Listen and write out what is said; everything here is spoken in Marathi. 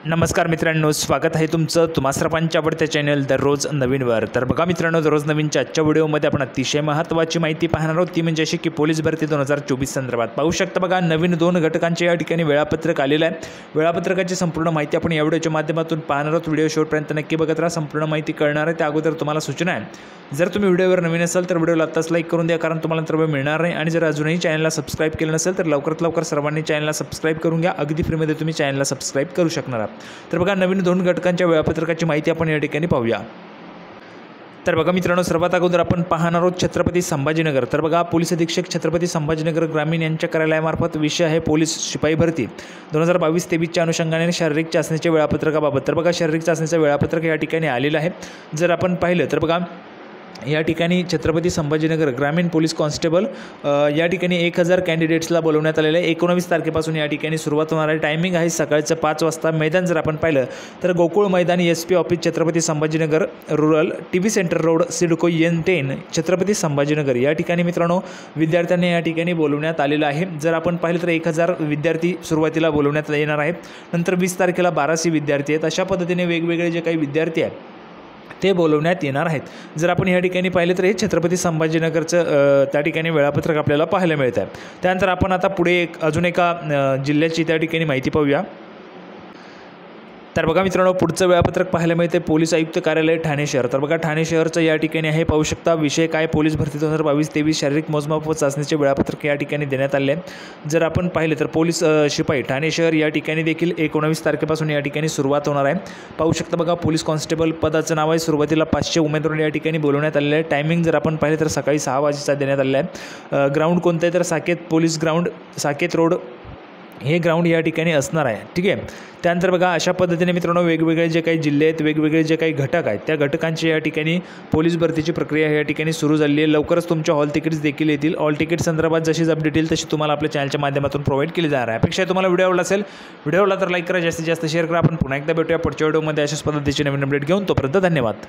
नमस्कार मित्रांनो, स्वागत आहे तुमचं तुम्हा सर्वांच्या आवडत्या चॅनल दररोज नवीनवर। तर बघा मित्रांनो, दररोज नवीनच्या आजच्या व्हिडिओमध्ये आपण अतिशय महत्त्वाची माहिती पाहणार आहोत, ती म्हणजे अशी की पोलीस भरती 2024 संदर्भात पाहू शकता। बघा, नवीन 2 घटकांचे या ठिकाणी वेळापत्रक आलेलं आहे। वेळापत्रकाची संपूर्ण माहिती आपण या व्हिडिओच्या माध्यमातून पाहणार आहोत। व्हिडिओ शेवटपर्यंत नक्की बघत राहा, संपूर्ण माहिती कळणार आहे। त्या अगोदर तुम्हाला सूचना आहे, जर तुम्ही व्हिडिओवर नवीन असाल तर व्हिडिओला आत्ताच लाईक करून द्या, कारण तुम्हाला नंतर वेळ मिळणार नाही। आणि जर अजूनही चॅनलला सबस्क्राईब केलं नसेल तर लवकरात लवकर सर्वांनी चॅनलला सबस्क्राईब करून घ्या, अगदी फ्रीमध्ये तुम्ही चॅनलला सबस्क्राईब करू शकणार आहात। तर बघा, नवीन 2 घटकांच्या वेळापत्रकाची माहिती आपण या ठिकाणी पाहूया। तर बघा मित्रांनो, सर्वात अगोदर आपण पाहणार आहोत छत्रपती संभाजीनगर। तर बघा, पोलीस अधीक्षक छत्रपती संभाजीनगर ग्रामीण यांच्या कार्यालयामार्फत विषय आहे पोलीस शिपाई भरती 2022-23च्या अनुषंगाने शारीरिक चाचणीच्या वेळापत्रकाबाबत। तर बघा, शारीरिक चाचणीचं वेळापत्रक या ठिकाणी आलेलं आहे। जर आपण पाहिलं तर बघा, या ठिकाणी छत्रपती संभाजीनगर ग्रामीण पोलीस कॉन्स्टेबल या ठिकाणी 1000 कॅन्डिडेट्सला बोलवण्यात आलेलं आहे। 19 तारखेपासून या ठिकाणी सुरुवात होणार आहे। टायमिंग आहे सकाळचं 5 वाजता। मैदान जर आपण पाहिलं तर गोकुळ मैदान, SP office, Chhatrapati Sambhajinagar rural, TV centre road, CIDCO N10, Chhatrapati Sambhajinagar. या ठिकाणी मित्रांनो विद्यार्थ्यांना या ठिकाणी बोलवण्यात आलेलं आहे। जर आपण पाहिलं तर 1000 विद्यार्थी सुरुवातीला बोलवण्यात येणार आहेत। नंतर 20 तारखेला 1200 विद्यार्थी आहेत। अशा पद्धतीने वेगवेगळे जे काही विद्यार्थी आहेत ते बोलवण्यात येणार आहेत। जर आपण या ठिकाणी पाहिलं तर हे छत्रपती संभाजीनगरचं त्या ठिकाणी वेळापत्रक आपल्याला पाहायला मिळतं आहे। त्यानंतर आपण आता पुढे अजून एका जिल्ह्याची त्या ठिकाणी माहिती पाहूया। तर बघा मित्रांनो, पुढचं वेळापत्रक पाहायला मिळते पोलीस आयुक्त कार्यालय ठाणे शहर। तर बघा, ठाणे शहरचं या ठिकाणी आहे, पाहू शकता। विषय काय, पोलीस भरती 2022-23 शारीरिक मोजमाप व चाचणीचे वेळापत्रक या ठिकाणी देण्यात आले आहे। जर आपण पाहिलं तर पोलीस शिपाई ठाणे शहर या ठिकाणी देखील 19 तारखेपासून या ठिकाणी सुरुवात होणार आहे। पाहू शकता बघा, पोलीस कॉन्स्टेबल पदाचं नाव आहे। सुरुवातीला 500 उमेदवार या ठिकाणी बोलवण्यात आलेले आहे। टायमिंग जर आपण पाहिलं तर सकाळी 6 वाजेचा देण्यात आलेला आहे। ग्राउंड कोणतं आहे तर Saket police ground, Saket road हे ग्राउंड या ठिकाणी असणार आहे। ठीक आहे। त्यानंतर बघा, अशा पद्धतीने मित्रांनो वेगवेगळे जे काही जिल्हे आहेत, वेगवेगळे जे काही घटक आहेत, त्या घटकांची या ठिकाणी पोलीस भरतीची प्रक्रिया या ठिकाणी सुरू झाली आहे। लवकरच तुमच्या हॉल तिकीट्स देखील येतील। हॉल तिकीट संदर्भात जशीच अपडेट येईल तशी तुम्हाला आपल्या चॅनलच्या माध्यमातून प्रोव्हाइड केली जाणार आहे। अपेक्षा तुम्हाला व्हिडिओ आवडला असेल, व्हिडिओला तर लाईक करा, जास्तीत जास्त शेअर करा। आपण पुन्हा एकदा भेटूया पुढच्या व्हिडिओमध्ये अशाच पद्धतीची नवीन अपडेट घेऊन। तोपर्यंत धन्यवाद।